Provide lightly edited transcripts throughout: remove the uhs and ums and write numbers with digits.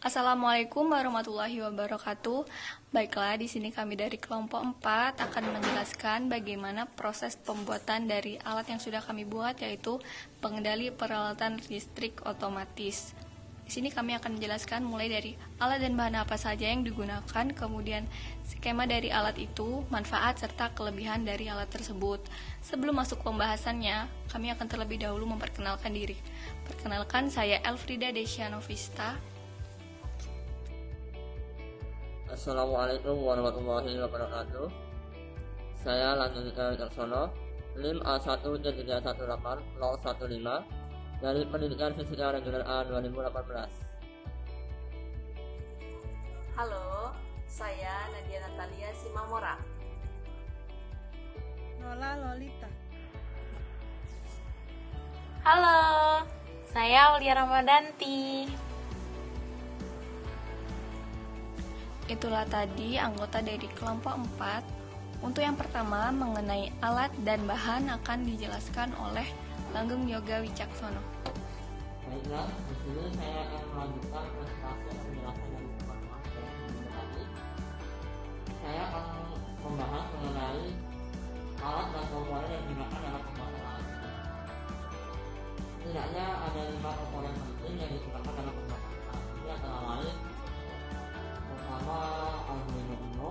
Assalamualaikum warahmatullahi wabarakatuh. Baiklah, di sini kami dari kelompok 4 akan menjelaskan bagaimana proses pembuatan dari alat yang sudah kami buat, yaitu pengendali peralatan listrik otomatis. Di sini kami akan menjelaskan mulai dari alat dan bahan apa saja yang digunakan, kemudian skema dari alat itu, manfaat serta kelebihan dari alat tersebut. Sebelum masuk pembahasannya, kami akan terlebih dahulu memperkenalkan diri. Perkenalkan, saya Elfrida Desyanovista. Assalamualaikum warahmatullahi wabarakatuh. Saya Lanjika Wicaksono, NIM A1-318-015 dari Pendidikan Fisika Reguler A 2018. Halo, saya Nadia Natalia Simamora. Nola Lolita. Halo, saya Aulia Ramadanti. Itulah tadi anggota dari kelompok 4. Untuk yang pertama, mengenai alat dan bahan akan dijelaskan oleh Langgeng Yoga Wicaksono. Baiklah, di sini saya akan melanjutkan presentasi penjelasan dari teman-teman dari minggu tadi. Saya akan membahas mengenai alat dan komponen yang digunakan dalam pembuatan alat. Setidaknya ada 5 komponen penting yang digunakan dalam pembuatan alat. Ini antara lain pertama Arduino Uno,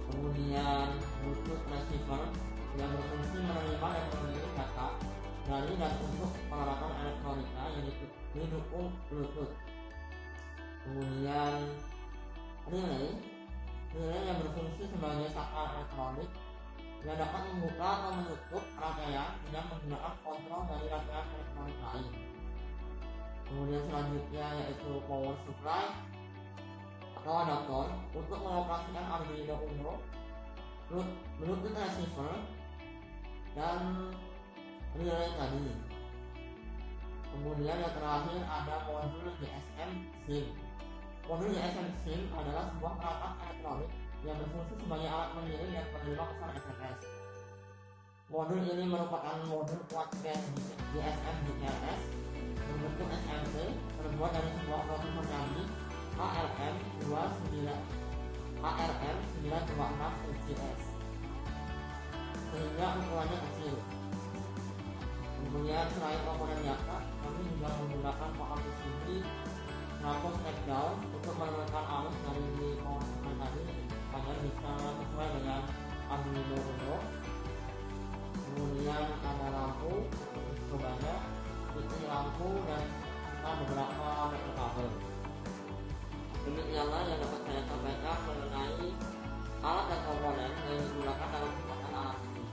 kemudian Bluetooth receiver yang berfungsi menerima dan mengirim data dari dan untuk peralatan elektronika yang didukung Bluetooth. Kemudian relay yang berfungsi sebagai saklar elektronik yang dapat membuka atau menutup rangkaian dengan menggunakan kontrol dari rangkaian elektronik lain. Kemudian selanjutnya yaitu power supply atau adaptor untuk mengoperasikan Arduino Uno, Bluetooth receiver, dan relay tadi. Kemudian yang terakhir ada modul GSM SIM. Modul GSM SIM adalah sebuah perangkat elektronik yang berfungsi sebagai alat mengirim dan penerima pesan SMS. Modul ini merupakan modul kuat GSM GLS berbentuk SMC terbuat dari sebuah prosesor canggih ARM926 UCS sehingga ukurannya kecil. Kemudian selain komponen biasa, kami juga menggunakan power PCB trafo step down untuk menurunkan arus dari power supply tadi agar bisa sesuai dengan Arduino Uno. Kemudian ada lampu untuk cobanya, titik lampu, dan beberapa meter kabel. Demikianlah yang dapat saya sampaikan mengenai alat dan komponen yang digunakan dalam pembuatan alat ini.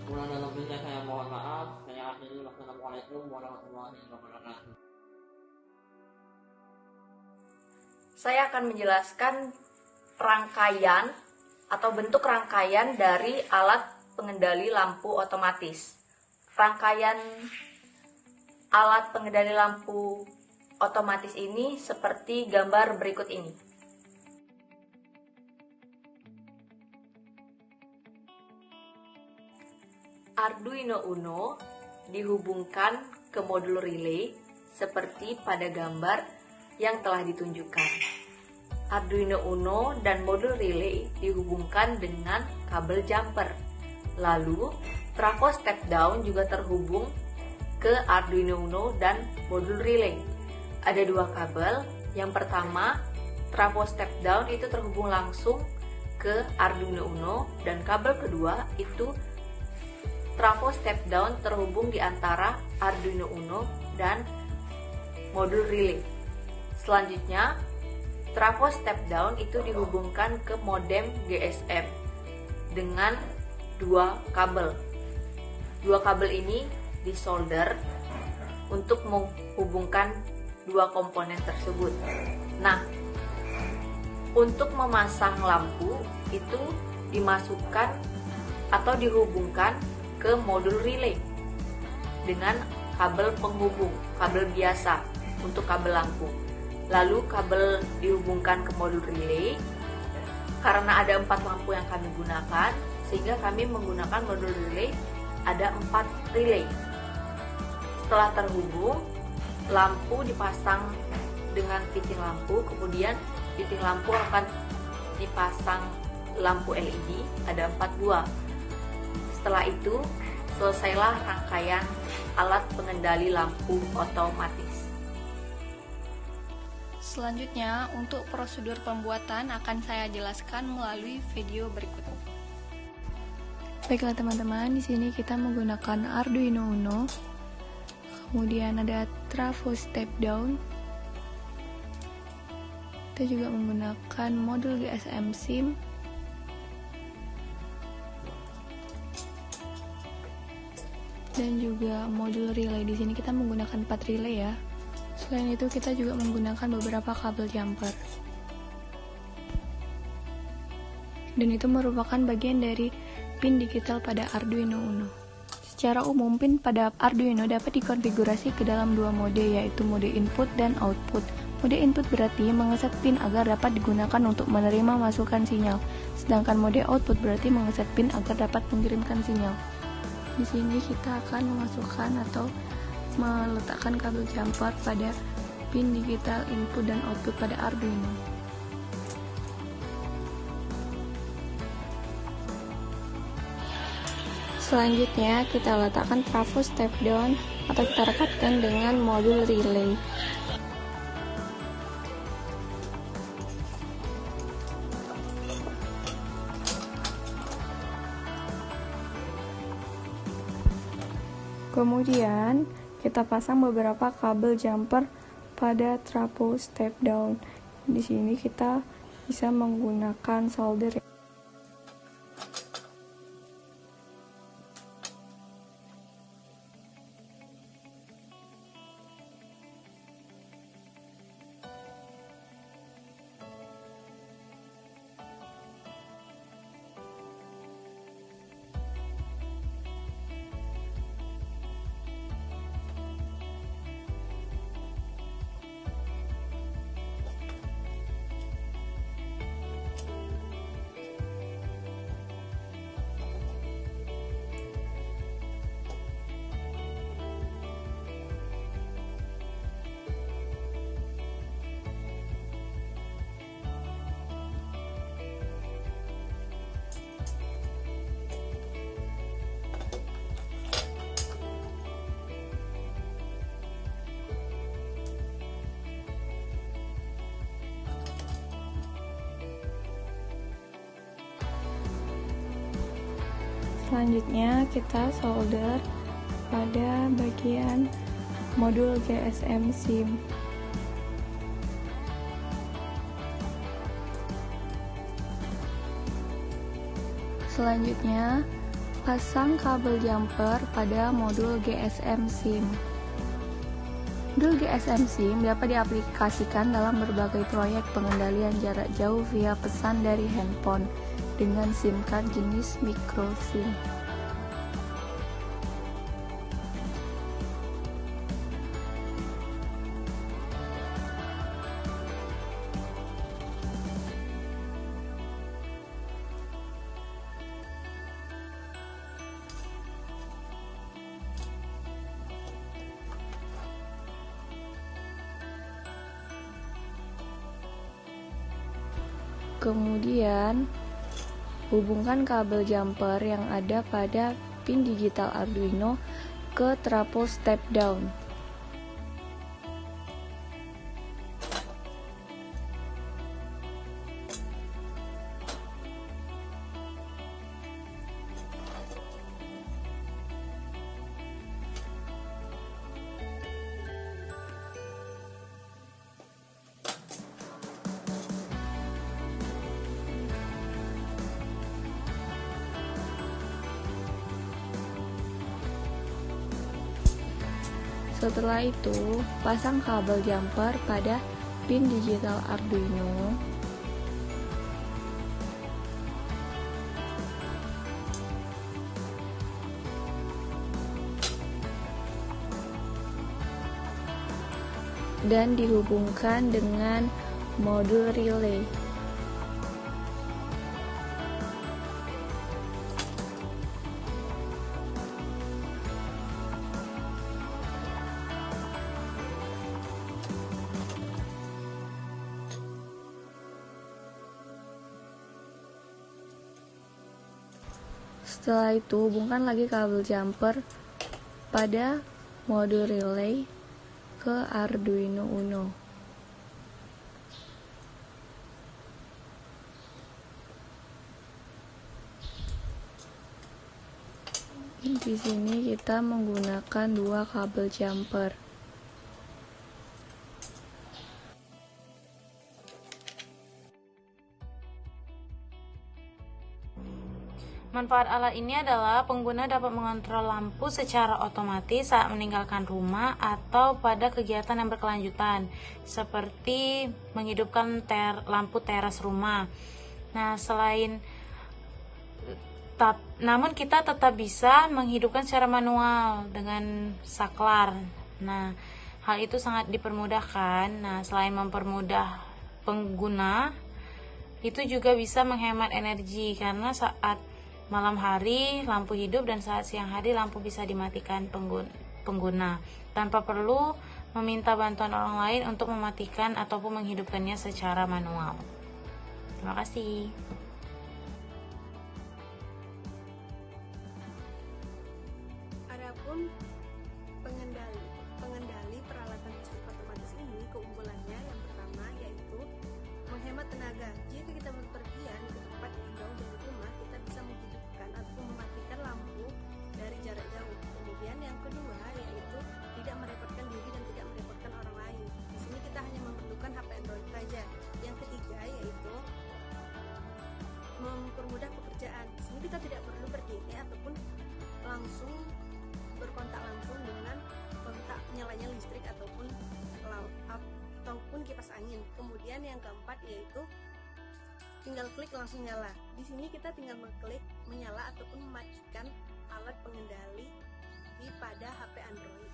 Kurang dan lebihnya saya mohon maaf. Saya akhiri. Wassalamualaikum warahmatullahi wabarakatuh. Saya akan menjelaskan rangkaian atau bentuk rangkaian dari alat pengendali lampu otomatis. Rangkaian alat pengendali lampu otomatis ini seperti gambar berikut ini. Arduino Uno dihubungkan ke modul relay seperti pada gambar yang telah ditunjukkan. Arduino Uno dan modul relay dihubungkan dengan kabel jumper. Lalu, trafo step down juga terhubung ke Arduino Uno dan modul relay. Ada 2 kabel. Yang pertama, trafo step down itu terhubung langsung ke Arduino Uno, dan kabel kedua itu trafo step down terhubung di antara Arduino Uno dan modul relay. Selanjutnya, trafo step down itu dihubungkan ke modem GSM dengan 2 kabel. 2 kabel ini disolder untuk menghubungkan 2 komponen tersebut. Nah, untuk memasang lampu itu dimasukkan atau dihubungkan ke modul relay dengan kabel penghubung, kabel biasa untuk kabel lampu. Lalu kabel dihubungkan ke modul relay. Karena ada 4 lampu yang kami gunakan, sehingga kami menggunakan modul relay ada 4 relay. Setelah terhubung, lampu dipasang dengan fitting lampu, kemudian fitting lampu akan dipasang lampu LED, ada 4 buah. Setelah itu selesailah rangkaian alat pengendali lampu otomatis. Selanjutnya, untuk prosedur pembuatan akan saya jelaskan melalui video berikut. Baiklah teman-teman, di sini kita menggunakan Arduino Uno. Kemudian ada trafo step down. Kita juga menggunakan modul GSM SIM. Dan juga modul relay. Di sini kita menggunakan 4 relay ya. Selain itu kita juga menggunakan beberapa kabel jumper. Dan itu merupakan bagian dari pin digital pada Arduino Uno. Secara umum, pin pada Arduino dapat dikonfigurasi ke dalam 2 mode, yaitu mode input dan output. Mode input berarti mengeset pin agar dapat digunakan untuk menerima masukan sinyal, sedangkan mode output berarti mengeset pin agar dapat mengirimkan sinyal. Di sini kita akan memasukkan atau meletakkan kabel jumper pada pin digital input dan output pada Arduino. Selanjutnya kita letakkan trafo step down atau kita rekatkan dengan modul relay. Kemudian kita pasang beberapa kabel jumper pada trafo step down. Di sini kita bisa menggunakan solder. Selanjutnya kita solder pada bagian modul GSM SIM. Selanjutnya, pasang kabel jumper pada modul GSM SIM. Modul GSM SIM dapat diaplikasikan dalam berbagai proyek pengendalian jarak jauh via pesan dari handphone dengan SIM card jenis micro SIM. Kemudian hubungkan kabel jumper yang ada pada pin digital Arduino ke trafo step down. Setelah itu, pasang kabel jumper pada pin digital Arduino. Dan dihubungkan dengan modul relay. Setelah itu, hubungkan lagi kabel jumper pada modul relay ke Arduino Uno. Di sini kita menggunakan 2 kabel jumper. Manfaat alat ini adalah pengguna dapat mengontrol lampu secara otomatis saat meninggalkan rumah atau pada kegiatan yang berkelanjutan, seperti menghidupkan lampu teras rumah. Nah, namun kita tetap bisa menghidupkan secara manual dengan saklar. Nah, hal itu sangat dipermudahkan. Nah, selain mempermudah pengguna, itu juga bisa menghemat energi karena saat malam hari lampu hidup dan saat siang hari lampu bisa dimatikan pengguna tanpa perlu meminta bantuan orang lain untuk mematikan ataupun menghidupkannya secara manual. Terima kasih. Adapun pengendali peralatan listrik otomatis ini, keunggulannya yang pertama yaitu menghemat tenaga. Jika kita berpergian ke tempat yang jauh dari rumah, kita bisa menghidupkan atau mematikan lampu dari jarak jauh. Kemudian yang kedua yaitu tidak merepotkan diri dan tidak merepotkan orang lain. Di sini kita hanya memerlukan HP Android saja. Yang ketiga yaitu mempermudah pekerjaan. Di sini kita tidak perlu berdiri ataupun langsung berkontak langsung dengan kontak nyalanya listrik ataupun kipas angin. Kemudian yang keempat yaitu tinggal klik langsung nyala. Di sini kita tinggal mengklik menyala ataupun mematikan alat pengendali pada HP Android.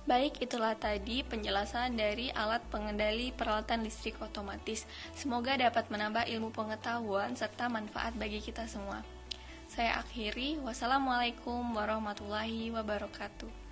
Baik, itulah tadi penjelasan dari alat pengendali peralatan listrik otomatis. Semoga dapat menambah ilmu pengetahuan serta manfaat bagi kita semua. Saya akhiri, wassalamualaikum warahmatullahi wabarakatuh.